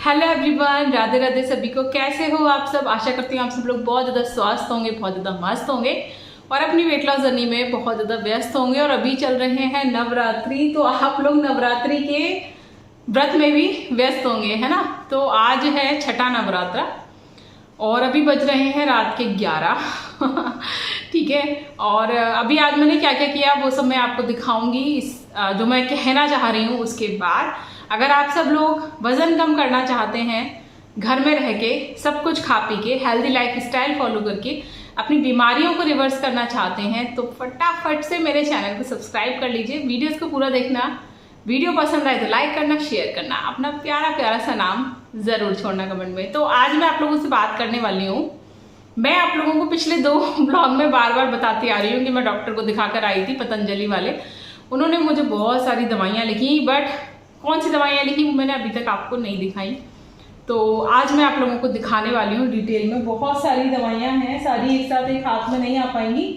Hello everyone, Radhe Radhe सभी को। कैसे हो आप सब? आशा करती हूँ आप सब लोग बहुत ज़्यादा स्वस्थ होंगे, बहुत ज़्यादा मस्त होंगे और अपनी वेट लॉस जर्नी में बहुत ज़्यादा व्यस्त होंगे। और अभी चल रहे हैं नवरात्रि, तो आप लोग नवरात्रि के व्रत में भी व्यस्त होंगे, है ना। तो आज है छठा नवरात्रा और अभी बज रहे हैं रात के 11 ठीक है। और अभी आज मैंने क्या क्या किया वो सब मैं आपको दिखाऊंगी, जो मैं कहना चाह रही हूँ उसके बाद। अगर आप सब लोग वजन कम करना चाहते हैं, घर में रह के सब कुछ खा पी के हेल्दी लाइफस्टाइल फॉलो करके अपनी बीमारियों को रिवर्स करना चाहते हैं, तो फटाफट से मेरे चैनल को सब्सक्राइब कर लीजिए। वीडियोस को पूरा देखना, वीडियो पसंद आए तो लाइक करना, शेयर करना, अपना प्यारा प्यारा सा नाम जरूर छोड़ना कमेंट में। तो आज मैं आप लोगों से बात करने वाली हूँ। मैं आप लोगों को पिछले 2 ब्लॉग में बार बार बताती आ रही हूँ कि मैं डॉक्टर को दिखाकर आई थी, पतंजलि वाले। उन्होंने मुझे बहुत सारी दवाइयाँ लिखी, बट कौन सी दवाइयाँ लिखी वो मैंने अभी तक आपको नहीं दिखाई। तो आज मैं आप लोगों को दिखाने वाली हूँ डिटेल में। बहुत सारी दवाइयाँ हैं, सारी एक साथ एक हाथ में नहीं आ पाएंगी।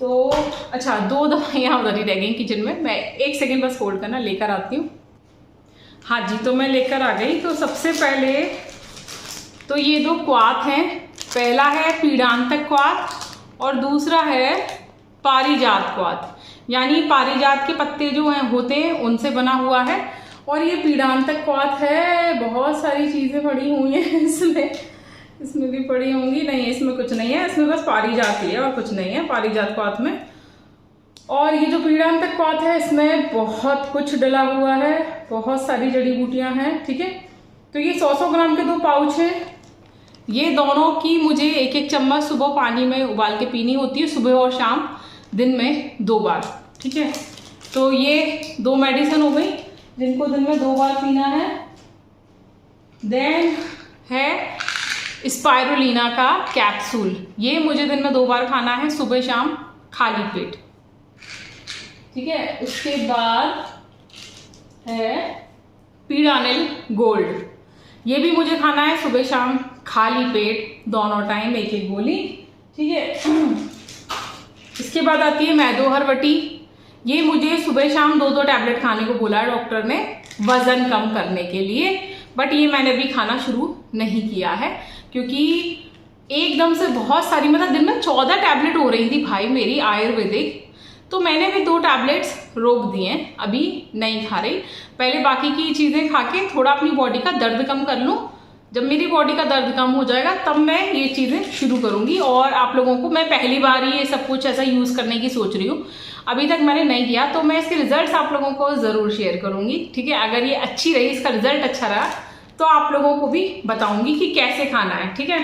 तो अच्छा, 2 दवाइयाँ उधर ही रह गई किचन में। मैं 1 सेकेंड बस होल्ड करना, लेकर आती हूँ। हाँ जी, तो मैं लेकर आ गई। तो सबसे पहले तो ये 2 क्वाथ हैं। पहला है पीड़ांतक क्वाथ और दूसरा है पारिजात क्वाथ। यानी पारिजात के पत्ते जो हैं होते हैं उनसे बना हुआ है, और ये पीड़ांतक क्वाथ है। बहुत सारी चीज़ें पड़ी हुई हैं इसमें भी पड़ी होंगी। नहीं, इसमें कुछ नहीं है, इसमें बस पारिजात ही है और कुछ नहीं है पारिजात क्वाथ में। और ये जो पीड़ांतक क्वाथ है इसमें बहुत कुछ डला हुआ है, बहुत सारी जड़ी बूटियां हैं, ठीक है। तो ये 100-100 ग्राम के 2 पाउच हैं। ये दोनों की मुझे 1-1 चम्मच सुबह पानी में उबाल के पीनी होती है, सुबह और शाम, दिन में 2 बार, ठीक है। तो ये 2 मेडिसिन हो गई जिनको दिन में 2 बार पीना है। देन है स्पाइरुलिना का कैप्सूल, ये मुझे दिन में 2 बार खाना है, सुबह शाम खाली पेट, ठीक है। उसके बाद है पीडानिल गोल्ड, ये भी मुझे खाना है सुबह शाम खाली पेट, दोनों टाइम 1-1 गोली, ठीक है। इसके बाद आती है मैदोहरवटी। ये मुझे सुबह शाम 2-2 टैबलेट खाने को बोला है डॉक्टर ने, वजन कम करने के लिए। बट ये मैंने भी खाना शुरू नहीं किया है क्योंकि एकदम से बहुत सारी, मतलब दिन में 14 टैबलेट हो रही थी भाई मेरी आयुर्वेदिक। तो मैंने भी 2 टैबलेट्स रोक दिए, अभी नहीं खा रही। पहले बाकी की चीज़ें खा के थोड़ा अपनी बॉडी का दर्द कम कर लूँ। जब मेरी बॉडी का दर्द कम हो जाएगा तब मैं ये चीज़ें शुरू करूँगी। और आप लोगों को मैं पहली बार ही ये सब कुछ ऐसा यूज़ करने की सोच रही हूँ, अभी तक मैंने नहीं किया। तो मैं इसके रिजल्ट्स आप लोगों को ज़रूर शेयर करूँगी, ठीक है। अगर ये अच्छी रही, इसका रिजल्ट अच्छा रहा, तो आप लोगों को भी बताऊँगी कि कैसे खाना है, ठीक है।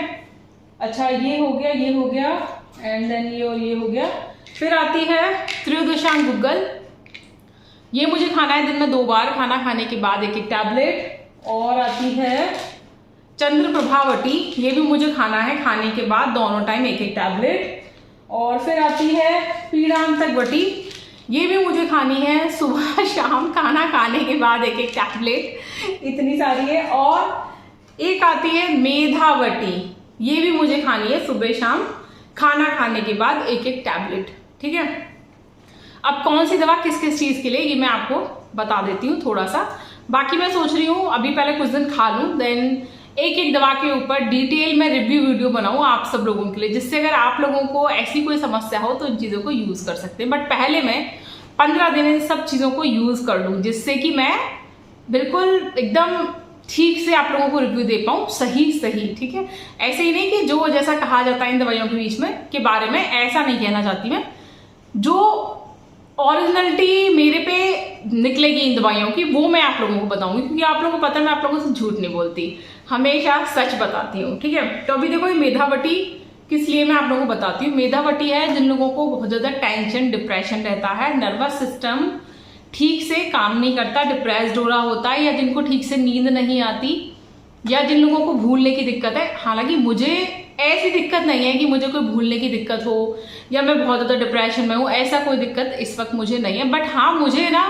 अच्छा, ये हो गया, ये हो गया, एंड देन ये और ये हो गया। फिर आती है त्रयोदशांग गुग्गल, ये मुझे खाना है दिन में 2 बार, खाना खाने के बाद 1-1 टैबलेट। और आती है चंद्र प्रभावटी, ये भी मुझे खाना है खाने के बाद दोनों टाइम 1-1 टैबलेट। और फिर आती है पीड़ांतक वटी, ये भी मुझे खानी है सुबह शाम खाना खाने के बाद 1-1 टैबलेट, इतनी सारी है। और एक आती है मेधावटी, ये भी मुझे खानी है सुबह शाम खाना खाने के बाद 1-1 टैबलेट, ठीक है। अब कौन सी दवा किस किस चीज़ के लिए ये मैं आपको बता देती हूँ थोड़ा सा। बाकी मैं सोच रही हूँ अभी पहले कुछ दिन खा लूँ, देन 1-1 दवा के ऊपर डिटेल में रिव्यू वीडियो बनाऊँ आप सब लोगों के लिए, जिससे अगर आप लोगों को ऐसी कोई समस्या हो तो इन चीज़ों को यूज़ कर सकते हैं। बट पहले मैं 15 दिन इन सब चीज़ों को यूज़ कर लूँ, जिससे कि मैं बिल्कुल एकदम ठीक से आप लोगों को रिव्यू दे पाऊँ, सही, ठीक है। ऐसे ही नहीं कि जो जैसा कहा जाता है इन दवाइयों के बीच में के बारे में, ऐसा नहीं कहना चाहती मैं। जो ओरिजिनलिटी मेरे पे निकलेगी इन दवाइयों की, वो मैं आप लोगों को बताऊंगी, क्योंकि आप लोगों को पता है मैं आप लोगों से झूठ नहीं बोलती, हमेशा सच बताती हूँ, ठीक है। तो अभी देखो, ये मेधावटी किस लिए मैं आप लोगों को बताती हूँ। मेधावटी है जिन लोगों को बहुत ज़्यादा टेंशन, डिप्रेशन रहता है, नर्वस सिस्टम ठीक से काम नहीं करता, डिप्रेस्ड हो रहा होता है, या जिनको ठीक से नींद नहीं आती, या जिन लोगों को भूलने की दिक्कत है। हालांकि मुझे ऐसी दिक्कत नहीं है कि मुझे कोई भूलने की दिक्कत हो या मैं बहुत ज़्यादा डिप्रेशन में हूँ, ऐसा कोई दिक्कत इस वक्त मुझे नहीं है। बट हाँ, मुझे ना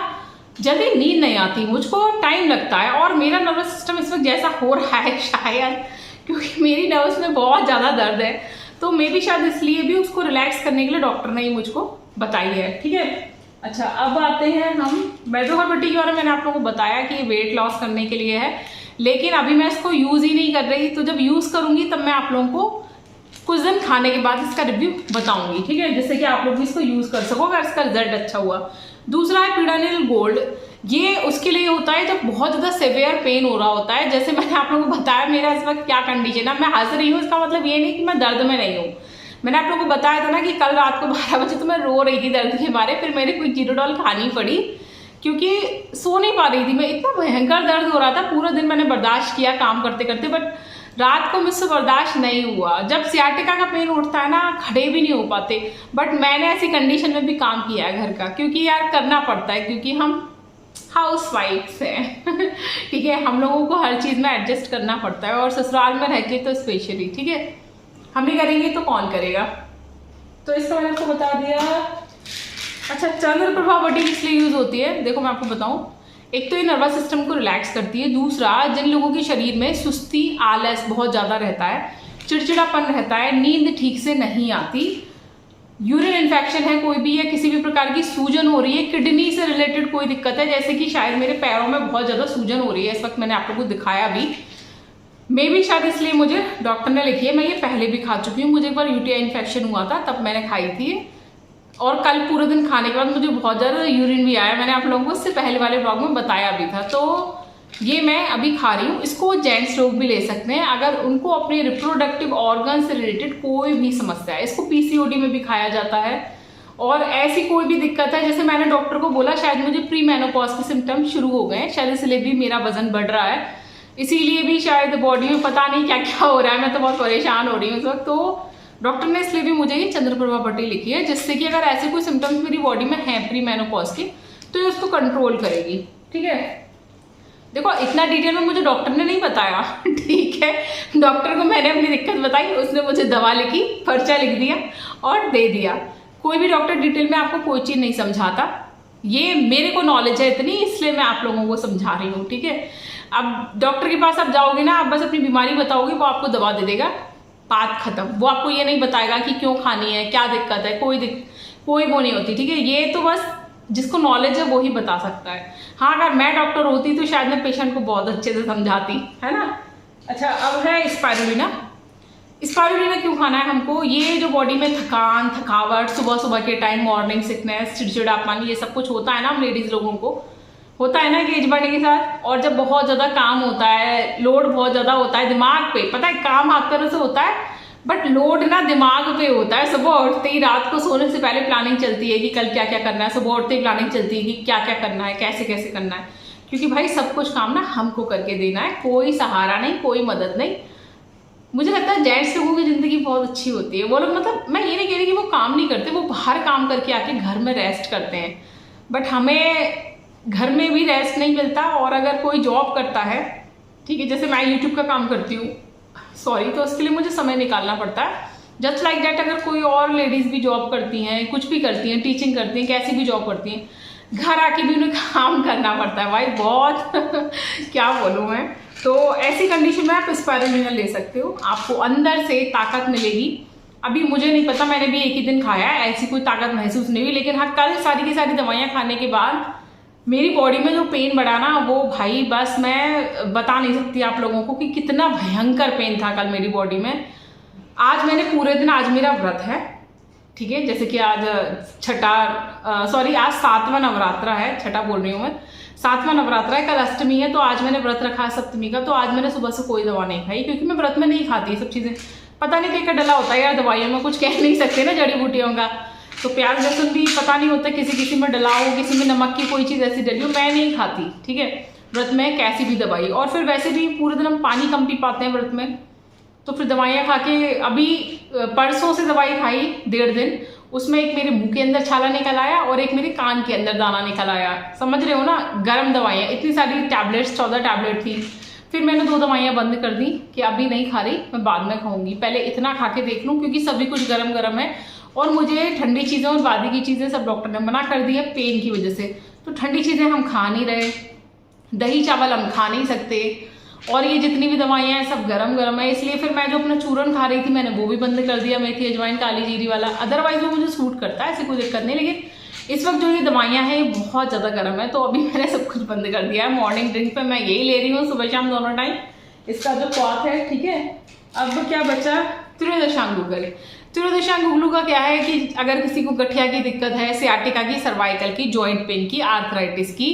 जल्दी नींद नहीं आती, मुझको टाइम लगता है। और मेरा नर्वस सिस्टम इस वक्त जैसा हो रहा है शायद क्योंकि मेरी नर्व्स में बहुत ज़्यादा दर्द है, तो मे भी शायद इसलिए भी उसको रिलैक्स करने के लिए डॉक्टर ने ही मुझको बताई है, ठीक है। अच्छा, अब आते हैं हम मैदोहरवटी के बारे में। मैंने आप लोगों को बताया कि वेट लॉस करने के लिए है, लेकिन अभी मैं इसको यूज़ ही नहीं कर रही, तो जब यूज़ करूँगी तब मैं आप लोगों को कुछ दिन खाने के बाद इसका रिव्यू बताऊंगी, ठीक है, जिससे कि आप लोग भी इसको यूज़ कर सको अगर इसका रिजल्ट अच्छा हुआ। दूसरा है पीडानिल गोल्ड। ये उसके लिए होता है जब बहुत ज़्यादा सेवियर पेन हो रहा होता है। जैसे मैंने आप लोगों को बताया मेरा इस वक्त क्या कंडीशन है, मैं हंस रही हूँ, इसका मतलब ये नहीं कि मैं दर्द में नहीं हूँ। मैंने आप लोगों को बताया था ना कि कल रात को 12 बजे तो मैं रो रही थी दर्द के मारे, फिर मेरे कुछ जीरोडॉल खानी पड़ी क्योंकि सो नहीं पा रही थी मैं, इतना भयंकर दर्द हो रहा था। पूरा दिन मैंने बर्दाश्त किया काम करते करते, बट रात को मुझसे बर्दाश्त नहीं हुआ। जब सियाटिका का पेन उठता है ना, खड़े भी नहीं हो पाते, बट मैंने ऐसी कंडीशन में भी काम किया है घर का, क्योंकि यार करना पड़ता है, क्योंकि हम हाउस वाइफ्स हैं ठीक है, हम लोगों को हर चीज़ में एडजस्ट करना पड़ता है, और ससुराल में रह के तो स्पेशली, ठीक है, हम नहीं करेंगे तो कौन करेगा। तो इसका मैंने आपको बता दिया। अच्छा, चंद्र प्रभा बॉडी इसलिए यूज़ होती है, देखो मैं आपको बताऊँ, एक तो ये नर्वस सिस्टम को रिलैक्स करती है। दूसरा, जिन लोगों के शरीर में सुस्ती, आलस बहुत ज़्यादा रहता है, चिड़चिड़ापन रहता है, नींद ठीक से नहीं आती, यूरिन इन्फेक्शन है कोई भी, या किसी भी प्रकार की सूजन हो रही है, किडनी से रिलेटेड कोई दिक्कत है, जैसे कि शायद मेरे पैरों में बहुत ज़्यादा सूजन हो रही है इस वक्त, मैंने आप लोगों को दिखाया भी, मे भी शायद इसलिए मुझे डॉक्टर ने लिखी है। मैं ये पहले भी खा चुकी हूँ, मुझे एक बार यूटीआई इन्फेक्शन हुआ था तब मैंने खाई थी, और कल पूरे दिन खाने के बाद मुझे बहुत ज़्यादा यूरिन भी आया, मैंने आप लोगों को इससे पहले वाले ब्लॉग में बताया भी था। तो ये मैं अभी खा रही हूँ। इसको जेंट्स लोग भी ले सकते हैं अगर उनको अपने रिप्रोडक्टिव ऑर्गन से रिलेटेड कोई भी समस्या है। इसको पीसीओडी में भी खाया जाता है, और ऐसी कोई भी दिक्कत है, जैसे मैंने डॉक्टर को बोला शायद मुझे प्री मेनोपॉज के सिम्टम्स शुरू हो गए हैं, शायद इसलिए भी मेरा वजन बढ़ रहा है, इसीलिए भी शायद बॉडी में पता नहीं क्या क्या हो रहा है, मैं तो बहुत परेशान हो रही हूँ इस वक्त। तो डॉक्टर ने इसलिए भी मुझे ये चंद्रप्रभा बटी लिखी है, जिससे कि अगर ऐसे कोई सिम्टम्स मेरी बॉडी में हैं प्री मेनोपॉज के, तो ये उसको कंट्रोल करेगी, ठीक है। देखो इतना डिटेल में मुझे डॉक्टर ने नहीं बताया ठीक है, डॉक्टर को मैंने अपनी दिक्कत बताई, उसने मुझे दवा लिखी, पर्चा लिख दिया और दे दिया। कोई भी डॉक्टर डिटेल में आपको कोई चीज़ नहीं समझाता, ये मेरे को नॉलेज है इतनी, इसलिए मैं आप लोगों को समझा रही हूँ, ठीक है। अब डॉक्टर के पास आप जाओगे ना, आप बस अपनी बीमारी बताओगे, वो आपको दवा दे देगा, बात खत्म। वो आपको ये नहीं बताएगा कि क्यों खानी है, क्या दिक्कत है, कोई वो नहीं होती, ठीक है। ये तो बस जिसको नॉलेज है वो ही बता सकता है। हाँ, अगर मैं डॉक्टर होती तो शायद मैं पेशेंट को बहुत अच्छे से समझाती, है ना। अच्छा, अब है स्पाइरुलिना। स्पाइरुलिना क्यों खाना है हमको? ये जो बॉडी में थकान, थकावट, सुबह सुबह के टाइम मॉर्निंग सिकनेस, चिड़चिड़ापन, ये सब कुछ होता है ना, हम लेडीज लोगों को होता है ना कि एज बढ़ने के साथ, और जब बहुत ज़्यादा काम होता है, लोड बहुत ज़्यादा होता है दिमाग पे, पता है काम हाथ तरह से होता है, बट लोड ना दिमाग पे होता है। सुबह उठते ही, रात को सोने से पहले प्लानिंग चलती है कि कल क्या क्या करना है, सुबह उठते ही प्लानिंग चलती है कि क्या क्या करना है, कैसे कैसे करना है, क्योंकि भाई सब कुछ काम ना हमको करके देना है, कोई सहारा नहीं, कोई मदद नहीं। मुझे लगता है जेंट्स लोगों की ज़िंदगी बहुत अच्छी होती है, वो लोग, मतलब मैं ये नहीं कह रही कि वो काम नहीं करते, वो बाहर काम करके आके घर में रेस्ट करते हैं, बट हमें घर में भी रेस्ट नहीं मिलता। और अगर कोई जॉब करता है, ठीक है, जैसे मैं यूट्यूब का काम करती हूँ, सॉरी, तो उसके लिए मुझे समय निकालना पड़ता है। जस्ट लाइक दैट अगर कोई और लेडीज़ भी जॉब करती हैं, कुछ भी करती हैं, टीचिंग करती हैं, कैसी भी जॉब करती हैं, घर आके भी उन्हें काम करना पड़ता है भाई, बहुत क्या बोलूँ मैं। तो ऐसी कंडीशन में आप स्पाइरुलिना ले सकते हो, आपको अंदर से ताकत मिलेगी। अभी मुझे नहीं पता, मैंने भी एक ही दिन खाया है, ऐसी कोई ताकत महसूस नहीं हुई, लेकिन हाँ कल सारी की सारी दवाइयाँ खाने के बाद मेरी बॉडी में जो पेन बढ़ा ना, वो भाई बस मैं बता नहीं सकती आप लोगों को कि कितना भयंकर पेन था कल मेरी बॉडी में। आज मैंने पूरे दिन, आज मेरा व्रत है, ठीक है, जैसे कि आज आज 7वां नवरात्रा है, छठा बोल रही हूँ मैं, 7वां नवरात्रा है, कल अष्टमी है, तो आज मैंने व्रत रखा है सप्तमी का। तो आज मैंने सुबह से कोई दवा नहीं खाई, क्योंकि मैं व्रत में नहीं खाती ये सब चीज़ें, पता नहीं क्या डला होता है यार दवाइयों में, कुछ कह नहीं सकते ना जड़ी बूटियों का। तो प्याज लहसुन भी पता नहीं होता, किसी किसी में डला हो, किसी में नमक की कोई चीज़ ऐसी डली हो, मैं नहीं खाती, ठीक है, व्रत में कैसी भी दवाई। और फिर वैसे भी पूरे दिन हम पानी कम पी पाते हैं व्रत में, तो फिर दवाइयाँ खा के, अभी परसों से दवाई खाई 1.5 दिन, उसमें एक मेरे मुंह के अंदर छाला निकल आया और एक मेरे कान के अंदर दाना निकल आया, समझ रहे हो ना। गर्म दवाइयाँ, इतनी सारी टैबलेट्स, 14 टैबलेट थी। फिर मैंने 2 दवाइयाँ बंद कर दी कि अभी नहीं खा रही, मैं बाद में खाऊंगी, पहले इतना खा के देख लूँ, क्योंकि सभी कुछ गर्म गर्म है, और मुझे ठंडी चीज़ें और बादी की चीज़ें सब डॉक्टर ने मना कर दी है पेन की वजह से। तो ठंडी चीज़ें हम खा नहीं रहे, दही चावल हम खा नहीं सकते, और ये जितनी भी दवाइयाँ हैं सब गरम गरम है, इसलिए फिर मैं जो अपना चूरन खा रही थी मैंने वो भी बंद कर दिया, मेथी अजवाइन काली जीरी वाला। अदरवाइज वो मुझे सूट करता है, ऐसी कोई दिक्कत नहीं, लेकिन इस वक्त जो ये दवाइयाँ हैं ये बहुत ज़्यादा गर्म है, तो अभी मैंने सब कुछ बंद कर दिया है। मॉर्निंग ड्रिंक पे मैं यही ले रही हूँ सुबह शाम दोनों टाइम, इसका जो क्वाथ है, ठीक है। अब क्या बचा, त्रयोदशांग गुग्गल। त्रयोदशांग गुग्गल का क्या है कि अगर किसी को गठिया की दिक्कत है, सियाटिका की, सर्वाइकल की, जॉइंट पेन की, आर्थराइटिस की,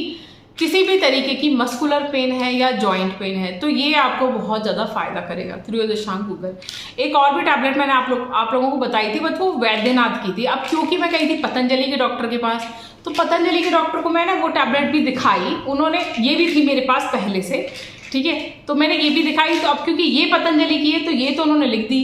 किसी भी तरीके की मस्कुलर पेन है या जॉइंट पेन है, तो ये आपको बहुत ज़्यादा फायदा करेगा त्रयोदशांग गुग्गल। एक और भी टैबलेट मैंने आप लोगों को बताई थी, बट वो वैद्यनाथ की थी। अब क्योंकि मैं गई थी पतंजलि के डॉक्टर के पास, तो पतंजलि के डॉक्टर को मैंने वो टैबलेट भी दिखाई, उन्होंने ये भी थी मेरे पास पहले से, ठीक है, तो मैंने ये भी दिखाई। तो अब क्योंकि ये पतंजलि की है तो ये तो उन्होंने लिख दी,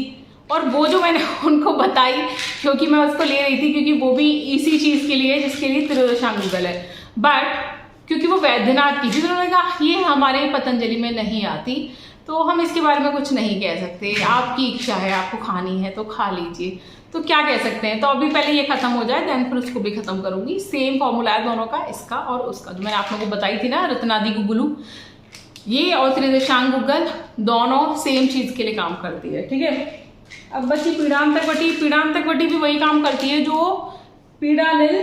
और वो जो मैंने उनको बताई, क्योंकि मैं उसको ले रही थी, क्योंकि वो भी इसी चीज़ के लिए जिसके लिए त्रयोदशांग गुग्गल है, बट क्योंकि वो वैद्यनाथ की थी तो उन्होंने कहा ये हमारे पतंजलि में नहीं आती, तो हम इसके बारे में कुछ नहीं कह सकते, आपकी इच्छा है, आपको खानी है तो खा लीजिए, तो क्या कह सकते हैं। तो अभी पहले ये खत्म हो जाए, देन फिर उसको भी खत्म करूंगी। सेम फॉर्मूला है दोनों का, इसका और उसका, जो मैंने आप लोगों को बताई थी ना, रत्नादि गुग्गलू, ये और त्रयोदशांग गुग्गल दोनों सेम चीज़ के लिए काम करती है, ठीक है। अब बची पीड़ांतक वटी। पीड़ांतक वटी भी वही काम करती है जो पीड़ानिल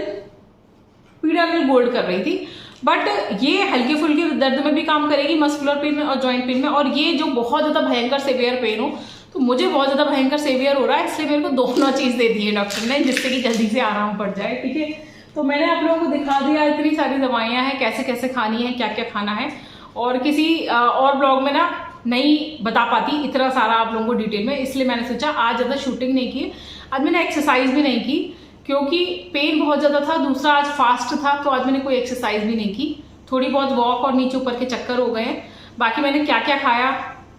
गोल्ड कर रही थी, बट ये हल्के फुल्के दर्द में भी काम करेगी, मस्कुलर पेन में और जॉइंट पेन में। और ये जो बहुत ज़्यादा भयंकर सेवियर पेन हो, तो मुझे बहुत ज़्यादा भयंकर सेवियर हो रहा है, इसलिए मेरे को दोनों चीज़ दे दी है डॉक्टर ने, जिससे कि जल्दी से आराम पड़ जाए, ठीक है। तो मैंने आप लोगों को दिखा दिया इतनी सारी दवाइयाँ हैं, कैसे कैसे खानी है, क्या क्या खाना है, और किसी और ब्लॉग में ना नहीं बता पाती इतना सारा आप लोगों को डिटेल में, इसलिए मैंने सोचा आज ज़्यादा शूटिंग नहीं की। आज मैंने एक्सरसाइज भी नहीं की क्योंकि पेन बहुत ज़्यादा था, दूसरा आज फास्ट था, तो आज मैंने कोई एक्सरसाइज भी नहीं की। थोड़ी बहुत वॉक और नीचे ऊपर के चक्कर हो गए हैं। बाकी मैंने क्या क्या खाया,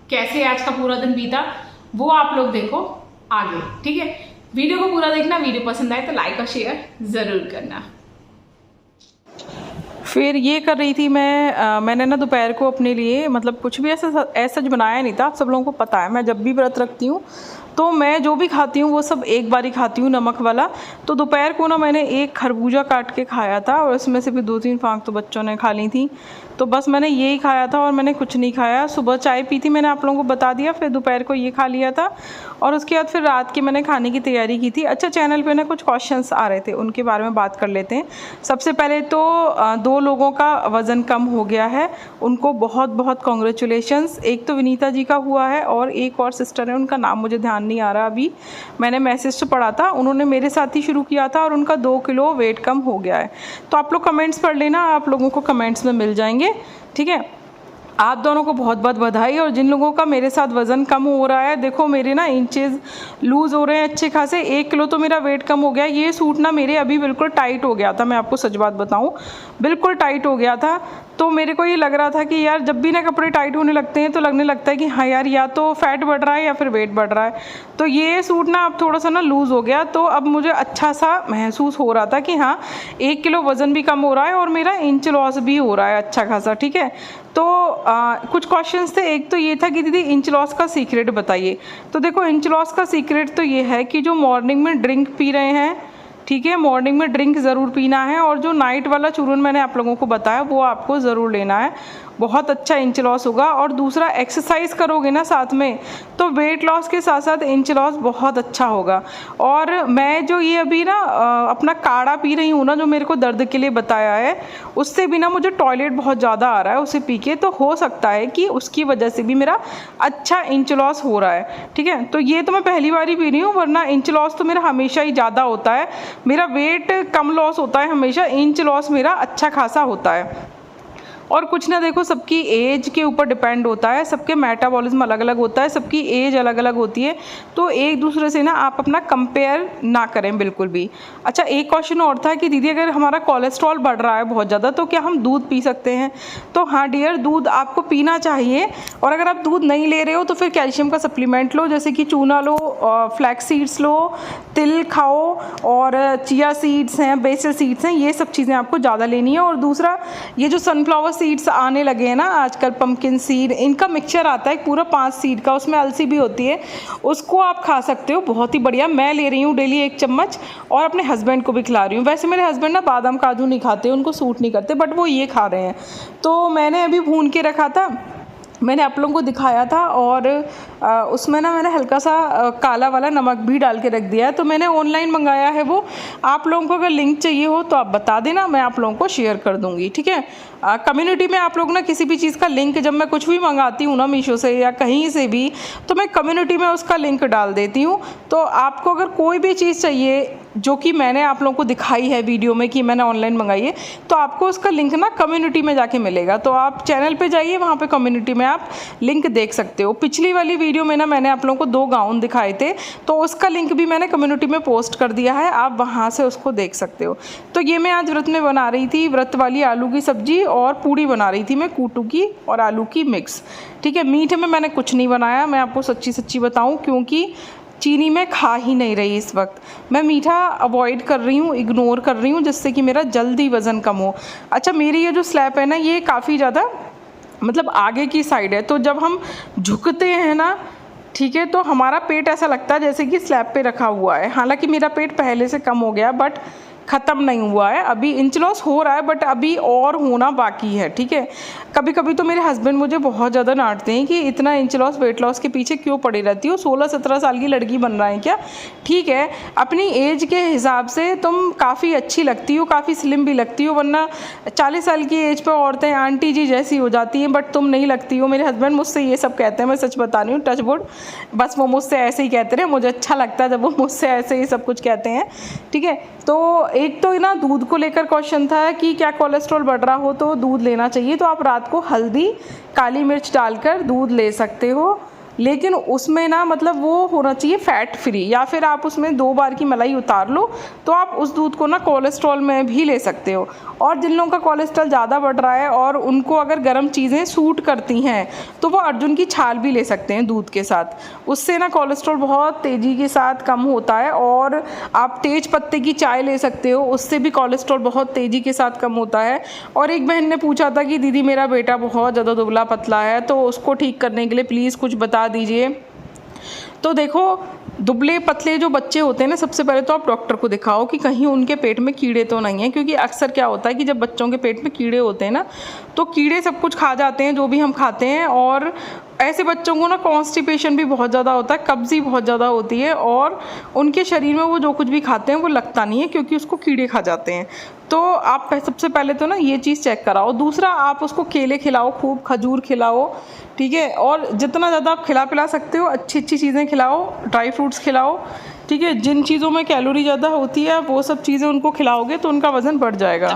कैसे आज का पूरा दिन बीता, वो आप लोग देखो आगे, ठीक है। वीडियो को पूरा देखना, वीडियो पसंद आए तो लाइक और शेयर ज़रूर करना। फिर ये कर रही थी मैंने ना दोपहर को अपने लिए मतलब कुछ भी ऐसा बनाया नहीं था। आप सब लोगों को पता है मैं जब भी व्रत रखती हूँ तो मैं जो भी खाती हूँ वो सब एक बार ही खाती हूँ, नमक वाला। तो दोपहर को ना मैंने एक खरबूजा काट के खाया था और उसमें से भी 2-3 फांक तो बच्चों ने खा ली थी। तो बस मैंने यही खाया था और मैंने कुछ नहीं खाया। सुबह चाय पी थी, मैंने आप लोगों को बता दिया। फिर दोपहर को ये खा लिया था और उसके बाद फिर रात की मैंने खाने की तैयारी की थी। अच्छा, चैनल पे ना कुछ क्वेश्चंस आ रहे थे, उनके बारे में बात कर लेते हैं। सबसे पहले तो 2 लोगों का वज़न कम हो गया है, उनको बहुत बहुत कॉन्ग्रेचुलेशंस। एक तो विनीता जी का हुआ है और एक और सिस्टर है, उनका नाम मुझे ध्यान नहीं आ रहा अभी। मैंने मैसेज तो पढ़ा था, उन्होंने मेरे साथ ही शुरू किया था और उनका 2 किलो वेट कम हो गया है। तो आप लोग कमेंट्स पढ़ लेना, आप लोगों को कमेंट्स में मिल जाएंगे, ठीक है। आप दोनों को बहुत बहुत बधाई। और जिन लोगों का मेरे साथ वज़न कम हो रहा है, देखो मेरे ना इंचेस लूज़ हो रहे हैं अच्छे खासे। 1 किलो तो मेरा वेट कम हो गया। ये सूट ना मेरे अभी बिल्कुल टाइट हो गया था, मैं आपको सच बात बताऊं, बिल्कुल टाइट हो गया था। तो मेरे को ये लग रहा था कि यार जब भी ना कपड़े टाइट होने लगते हैं तो लगने लगता है कि हाँ यार या तो फैट बढ़ रहा है या फिर वेट बढ़ रहा है। तो ये सूट ना अब थोड़ा सा ना लूज़ हो गया, तो अब मुझे अच्छा सा महसूस हो रहा था कि हाँ 1 किलो वज़न भी कम हो रहा है और मेरा इंच लॉस भी हो रहा है अच्छा खासा, ठीक है। तो कुछ क्वेश्चंस थे। एक तो ये था कि दीदी इंच लॉस का सीक्रेट बताइए। तो देखो इंच लॉस का सीक्रेट तो ये है कि जो मॉर्निंग में ड्रिंक पी रहे हैं, ठीक है, मॉर्निंग में ड्रिंक ज़रूर पीना है। और जो नाइट वाला चूरन मैंने आप लोगों को बताया वो आपको ज़रूर लेना है, बहुत अच्छा इंच लॉस होगा। और दूसरा एक्सरसाइज करोगे ना साथ में, तो वेट लॉस के साथ साथ इंच लॉस बहुत अच्छा होगा। और मैं जो ये अभी ना अपना काढ़ा पी रही हूँ ना, जो मेरे को दर्द के लिए बताया है, उससे भी ना मुझे टॉयलेट बहुत ज़्यादा आ रहा है उसे पी के। तो हो सकता है कि उसकी वजह से भी मेरा अच्छा इंच लॉस हो रहा है, ठीक है। तो ये तो मैं पहली बार ही पी रही हूँ, वरना इंच लॉस तो मेरा हमेशा ही ज़्यादा होता है। मेरा वेट कम लॉस होता है हमेशा, इंच लॉस मेरा अच्छा खासा होता है। और कुछ ना देखो, सबकी एज के ऊपर डिपेंड होता है, सबके मेटाबॉलिज्म अलग अलग होता है, सबकी एज अलग अलग होती है। तो एक दूसरे से ना आप अपना कंपेयर ना करें बिल्कुल भी। अच्छा, एक क्वेश्चन और था कि दीदी अगर हमारा कोलेस्ट्रॉल बढ़ रहा है बहुत ज़्यादा तो क्या हम दूध पी सकते हैं? तो हाँ डियर, दूध आपको पीना चाहिए। और अगर आप दूध नहीं ले रहे हो तो फिर कैल्शियम का सप्लीमेंट लो, जैसे कि चूना लो, फ्लैक्स सीड्स लो, तिल खाओ, और चिया सीड्स हैं, बेसल सीड्स हैं, ये सब चीज़ें आपको ज़्यादा लेनी है। और दूसरा, ये जो सनफ्लावर सीड्स आने लगे हैं ना आजकल, पंपकिन सीड, इनका मिक्सचर आता है पूरा 5 सीड का, उसमें अलसी भी होती है, उसको आप खा सकते हो, बहुत ही बढ़िया। मैं ले रही हूँ डेली 1 चम्मच और अपने हस्बैंड को भी खिला रही हूँ। वैसे मेरे हस्बैंड ना बादाम काजू नहीं खाते, उनको सूट नहीं करते, बट वो ये खा रहे हैं। तो मैंने अभी भून के रखा था मैंने आप लोगों को दिखाया था, और उसमें ना मैंने हल्का सा काला वाला नमक भी डाल के रख दिया है। तो मैंने ऑनलाइन मंगाया है वो। आप लोगों को अगर लिंक चाहिए हो तो आप बता देना, मैं आप लोगों को शेयर कर दूँगी, ठीक है। कम्युनिटी में आप लोग ना किसी भी चीज़ का लिंक, जब मैं कुछ भी मंगाती हूँ ना मीशो से या कहीं से भी, तो मैं कम्युनिटी में उसका लिंक डाल देती हूँ। तो आपको अगर कोई भी चीज़ चाहिए जो कि मैंने आप लोगों को दिखाई है वीडियो में कि मैंने ऑनलाइन मंगाई है, तो आपको उसका लिंक ना कम्युनिटी में जाके मिलेगा। तो आप चैनल पे जाइए, वहाँ पे कम्युनिटी में आप लिंक देख सकते हो। पिछली वाली वीडियो में ना मैंने आप लोगों को 2 गाउन दिखाए थे, तो उसका लिंक भी मैंने कम्युनिटी में पोस्ट कर दिया है, आप वहाँ से उसको देख सकते हो। तो ये मैं आज व्रत में बना रही थी, व्रत वाली आलू की सब्जी और पूड़ी बना रही थी मैं, कूटू की और आलू की मिक्स, ठीक है। मीठे में मैंने कुछ नहीं बनाया, मैं आपको सच्ची सच्ची बताऊँ, क्योंकि चीनी मैं खा ही नहीं रही इस वक्त। मैं मीठा अवॉइड कर रही हूँ, इग्नोर कर रही हूँ, जिससे कि मेरा जल्दी वज़न कम हो। अच्छा, मेरी ये जो स्लैब है ना, ये काफ़ी ज़्यादा मतलब आगे की साइड है, तो जब हम झुकते हैं ना, ठीक है, तो हमारा पेट ऐसा लगता है जैसे कि स्लैब पे रखा हुआ है। हालांकि मेरा पेट पहले से कम हो गया, बट ख़त्म नहीं हुआ है, अभी इंच लॉस हो रहा है, बट अभी और होना बाकी है, ठीक है। कभी कभी तो मेरे हस्बैंड मुझे बहुत ज़्यादा डांटते हैं कि इतना इंच लॉस वेट लॉस के पीछे क्यों पड़ी रहती हो, 16-17 साल की लड़की बन रहा है क्या। ठीक है, अपनी एज के हिसाब से तुम काफ़ी अच्छी लगती हो, काफ़ी स्लिम भी लगती हो, वरना 40 साल की एज पर औरतें आंटी जी जैसी हो जाती हैं, बट तुम नहीं लगती हो। मेरे हस्बैंड मुझसे ये सब कहते हैं, मैं सच बता रही हूँ, टच वुड, बस वो मुझसे ऐसे ही कहते रहे, मुझे अच्छा लगता है जब वो मुझसे ऐसे ही सब कुछ कहते हैं, ठीक है। तो एक तो ना दूध को लेकर क्वेश्चन था कि क्या कोलेस्ट्रॉल बढ़ रहा हो तो दूध लेना चाहिए, तो आप रात को हल्दी काली मिर्च डालकर दूध ले सकते हो, लेकिन उसमें ना मतलब वो होना चाहिए फ़ैट फ्री, या फिर आप उसमें 2 बार की मलाई उतार लो, तो आप उस दूध को ना कोलेस्ट्रॉल में भी ले सकते हो। और जिन लोगों का कोलेस्ट्रॉल ज़्यादा बढ़ रहा है और उनको अगर गर्म चीज़ें सूट करती हैं, तो वो अर्जुन की छाल भी ले सकते हैं दूध के साथ, उससे ना कोलेस्ट्रॉल बहुत तेज़ी के साथ कम होता है। और आप तेज पत्ते की चाय ले सकते हो, उससे भी कोलेस्ट्रॉल बहुत तेज़ी के साथ कम होता है। और एक बहन ने पूछा था कि दीदी मेरा बेटा बहुत ज़्यादा दुबला पतला है, तो उसको ठीक करने के लिए प्लीज़ कुछ बता दीजिए। तो देखो, दुबले पतले जो बच्चे होते हैं ना, सबसे पहले तो आप डॉक्टर को दिखाओ कि कहीं उनके पेट में कीड़े तो नहीं हैं, क्योंकि अक्सर क्या होता है कि जब बच्चों के पेट में कीड़े होते हैं ना, तो कीड़े सब कुछ खा जाते हैं जो भी हम खाते हैं, और ऐसे बच्चों को ना कॉन्स्टिपेशन भी बहुत ज़्यादा होता है, कब्ज़ी बहुत ज़्यादा होती है, और उनके शरीर में वो जो कुछ भी खाते हैं वो लगता नहीं है, क्योंकि उसको कीड़े खा जाते हैं। तो आप सबसे पहले तो ना ये चीज़ चेक कराओ। दूसरा, आप उसको केले खिलाओ, खूब खजूर खिलाओ, ठीक है, और जितना ज़्यादा आप खिला पिला सकते हो अच्छी अच्छी चीज़ें खिलाओ, ड्राई फ्रूट्स खिलाओ, ठीक है। जिन चीज़ों में कैलोरी ज़्यादा होती है वो सब चीज़ें उनको खिलाओगे तो उनका वज़न बढ़ जाएगा।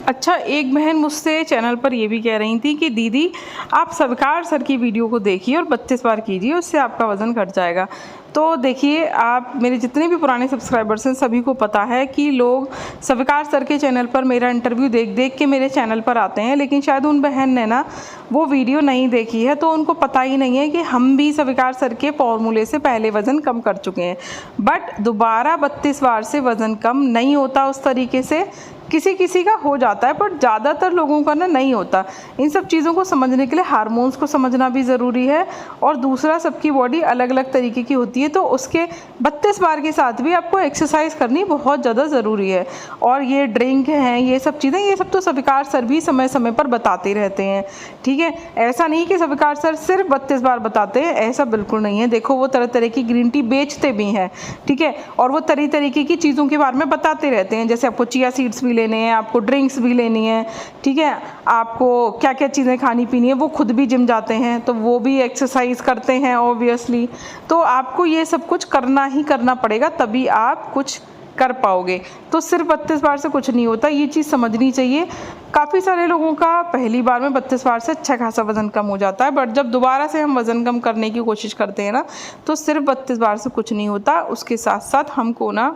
अच्छा, एक बहन मुझसे चैनल पर ये भी कह रही थी कि दीदी आप सविकार सर की वीडियो को देखिए और 32 बार कीजिए, उससे आपका वज़न घट जाएगा। तो देखिए, आप मेरे जितने भी पुराने सब्सक्राइबर्स हैं सभी को पता है कि लोग सविकार सर के चैनल पर मेरा इंटरव्यू देख देख के मेरे चैनल पर आते हैं, लेकिन शायद उन बहन ने ना वो वीडियो नहीं देखी है, तो उनको पता ही नहीं है कि हम भी सविकार सर के फॉर्मूले से पहले वज़न कम कर चुके हैं। बट दोबारा 32 बार से वज़न कम नहीं होता उस तरीके से, किसी किसी का हो जाता है, पर ज़्यादातर लोगों का ना नहीं होता। इन सब चीज़ों को समझने के लिए हार्मोन्स को समझना भी ज़रूरी है, और दूसरा सबकी बॉडी अलग अलग तरीके की होती है, तो उसके 32 बार के साथ भी आपको एक्सरसाइज करनी बहुत ज़्यादा ज़रूरी है। और ये ड्रिंक हैं, ये सब चीज़ें, ये सब तो सविकार सर भी समय समय पर बताते रहते हैं, ठीक है। ऐसा नहीं कि सविकार सर सिर्फ 32 बार बताते हैं, ऐसा बिल्कुल नहीं है। देखो, वो तरह तरह की ग्रीन टी बेचते भी हैं, ठीक है, और वो तरह तरीके की चीज़ों के बारे में बताते रहते हैं, जैसे आपको चिया सीड्स भी लेने हैं, आपको ड्रिंक्स भी लेनी है, ठीक है, आपको क्या क्या चीज़ें खानी पीनी है। वो खुद भी जिम जाते हैं, तो वो भी एक्सरसाइज करते हैं ऑब्वियसली, तो आपको ये सब कुछ करना ही करना पड़ेगा, तभी आप कुछ कर पाओगे। तो सिर्फ 32 बार से कुछ नहीं होता, ये चीज़ समझनी चाहिए। काफ़ी सारे लोगों का पहली बार में 32 बार से अच्छा खासा वज़न कम हो जाता है, बट जब दोबारा से हम वज़न कम करने की कोशिश करते हैं ना, तो सिर्फ 32 बार से कुछ नहीं होता। उसके साथ साथ हमको ना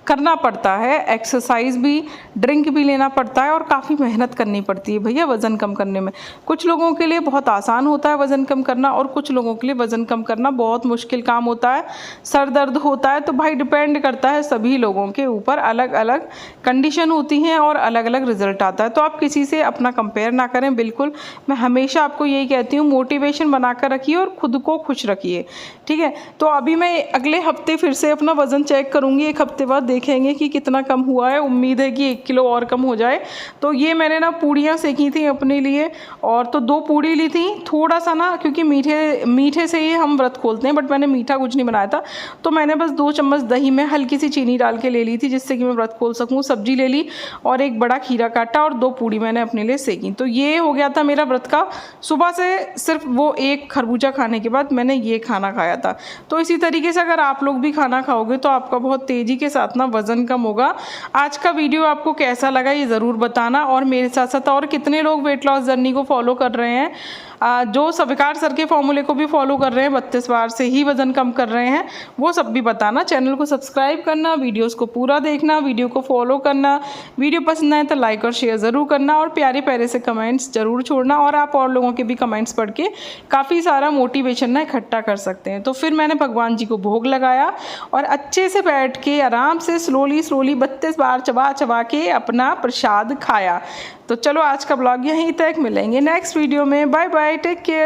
करना पड़ता है एक्सरसाइज भी, ड्रिंक भी लेना पड़ता है, और काफ़ी मेहनत करनी पड़ती है भैया वज़न कम करने में। कुछ लोगों के लिए बहुत आसान होता है वज़न कम करना, और कुछ लोगों के लिए वज़न कम करना बहुत मुश्किल काम होता है। सर दर्द होता है, तो भाई डिपेंड करता है सभी लोगों के ऊपर, अलग अलग कंडीशन होती हैं और अलग अलग रिजल्ट आता है। तो आप किसी से अपना कंपेयर ना करें, बिल्कुल। मैं हमेशा आपको यही कहती हूँ, मोटिवेशन बनाकर रखिए और ख़ुद को खुश रखिए, ठीक है। तो अभी मैं अगले हफ्ते फिर से अपना वज़न चेक करूँगी, 1 हफ्ते बाद देखेंगे कि कितना कम हुआ है। उम्मीद है कि 1 किलो और कम हो जाए। तो ये मैंने ना पूड़ियाँ सेकी थी अपने लिए, और तो 2 पूड़ी ली थी। थोड़ा सा ना, क्योंकि मीठे से ही हम व्रत खोलते हैं, बट मैंने मीठा कुछ नहीं बनाया था, तो मैंने बस 2 चम्मच दही में हल्की सी चीनी डाल के ले ली थी, जिससे कि मैं व्रत खोल सकूँ। सब्जी ले ली और एक बड़ा खीरा काटा और 2 पूड़ी मैंने अपने लिए सेकी। तो ये हो गया था मेरा व्रत का। सुबह से सिर्फ वो एक खरबूजा खाने के बाद मैंने ये खाना खाया था। तो इसी तरीके से अगर आप लोग भी खाना खाओगे तो आपका बहुत तेज़ी के साथ ना वज़न कम होगा। आज का वीडियो आपको कैसा लगा ये ज़रूर बताना, और मेरे साथ साथ और कितने लोग वेट लॉस जर्नी को फॉलो कर रहे हैं, जो स्वीकार सर के फॉर्मूले को भी फॉलो कर रहे हैं, 32 बार से ही वज़न कम कर रहे हैं, वो सब भी बताना। चैनल को सब्सक्राइब करना, वीडियोस को पूरा देखना, वीडियो को फॉलो करना, वीडियो पसंद आए तो लाइक और शेयर ज़रूर करना, और प्यारे प्यारे से कमेंट्स ज़रूर छोड़ना। और आप और लोगों के भी कमेंट्स पढ़ के काफ़ी सारा मोटिवेशन ना इकट्ठा कर सकते हैं। तो फिर मैंने भगवान जी को भोग लगाया और अच्छे से बैठ के आराम से स्लोली 32 बार चबा चबा के अपना प्रसाद खाया। तो चलो आज का ब्लॉग यहीं तक, मिलेंगे नेक्स्ट वीडियो में। Bye bye, take care.